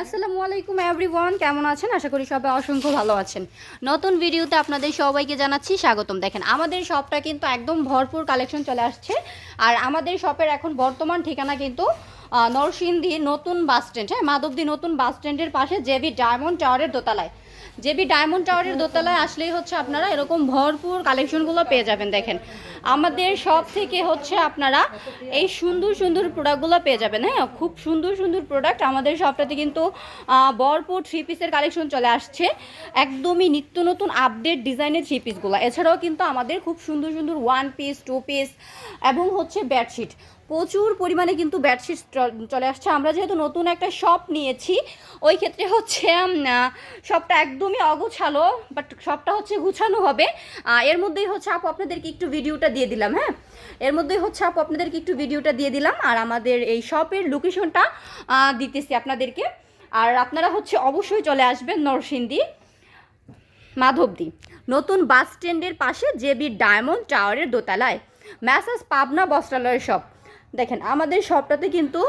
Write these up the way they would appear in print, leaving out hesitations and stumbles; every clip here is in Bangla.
আসসালামু আলাইকুম এভরিওয়ান, কেমন আছেন? আশা করি সবাই অসংখ্য ভালো আছেন। নতুন ভিডিওতে আপনাদের সবাইকে জানাচ্ছি স্বাগতম। দেখেন, আমাদের শপটা কিন্তু একদম ভরপুর কালেকশন চলে আসছে। আর আমাদের শপের এখন বর্তমান ঠিকানা কিন্তু নরসিংদী নতুন বাস স্ট্যান্ড, হ্যাঁ, মাধবদী নতুন বাস স্ট্যান্ডের পাশে জেবি ডায়মন্ড টাওয়ারের দোতলায়। জেবি ডায়মন্ড টাওয়ারের দোতলায় আসলেই হচ্ছে আপনারা এরকম ভরপুর কালেকশনগুলো পেয়ে যাবেন। দেখেন, আমাদের শপ থেকে হচ্ছে আপনারা এই সুন্দর সুন্দর প্রোডাক্টগুলো পেয়ে যাবেন। হ্যাঁ, খুব সুন্দর সুন্দর প্রোডাক্ট আমাদের শপটাতে কিন্তু ভরপুর থ্রি পিসের কালেকশন চলে আসছে, একদমই নিত্য নতুন আপডেট ডিজাইনের থ্রি পিসগুলো। এছাড়াও কিন্তু আমাদের খুব সুন্দর সুন্দর ওয়ান পিস, টু পিস এবং হচ্ছে বেডশিট, প্রচুর পরিমাণে কিন্তু বেডশিট চলে আসছে। আমরা যেহেতু নতুন একটা শপ নিয়েছি, ওই ক্ষেত্রে হচ্ছে শপটা একদমই অগোছালো, বাট শপটা হচ্ছে গুছানো হবে। এর মধ্যেই হচ্ছে আপু আপনাদেরকে একটু ভিডিওটা দিয়ে দিলাম। হ্যাঁ, এর মধ্যেই হচ্ছে আপু আপনাদেরকে একটু ভিডিওটা দিয়ে দিলাম, আর আমাদের এই শপের লোকেশনটা দিতেছি আপনাদেরকে। আর আপনারা হচ্ছে অবশ্যই চলে আসবেন নরসিংদী মাধবদী নতুন বাস স্ট্যান্ডের পাশে জেবি ডায়মন্ড টাওয়ারের দোতলায় ম্যাসাজ পাবনা বস্ত্রালয়ের শপ। দেখেন, আমাদের শপটাতে কিন্তু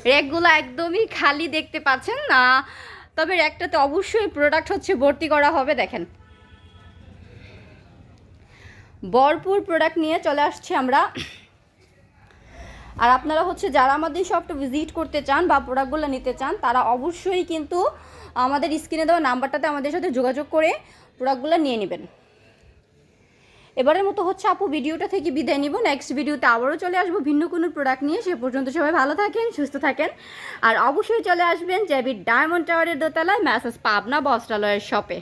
র্যাকগুলো একদমই খালি দেখতে পাচ্ছেন না, তবে র্যাকটাতে অবশ্যই প্রোডাক্ট হচ্ছে ভর্তি করা হবে। দেখেন, ভরপুর প্রোডাক্ট নিয়ে চলে আসছি আমরা। আর আপনারা হচ্ছে যারা আমাদের শপটা ভিজিট করতে চান বা প্রোডাক্টগুলো নিতে চান, তারা অবশ্যই কিন্তু আমাদের স্ক্রিনে দেওয়া নাম্বারটাতে আমাদের সাথে যোগাযোগ করে প্রোডাক্টগুলো নিয়ে নেবেন। এবারের মতো হচ্ছে আপু ভিডিওটা থেকে বিদায় নিব। নেক্সট ভিডিওতে আবারও চলে আসবো ভিন্ন কোনো প্রোডাক্ট নিয়ে। সে পর্যন্ত সবাই ভালো থাকেন, সুস্থ থাকেন। আর অবশ্যই চলে আসবেন জেবি ডায়মন্ড টাওয়ারের দোতলায় ম্যাসাজ পাবনা বস্ত্রালয়ের শপে।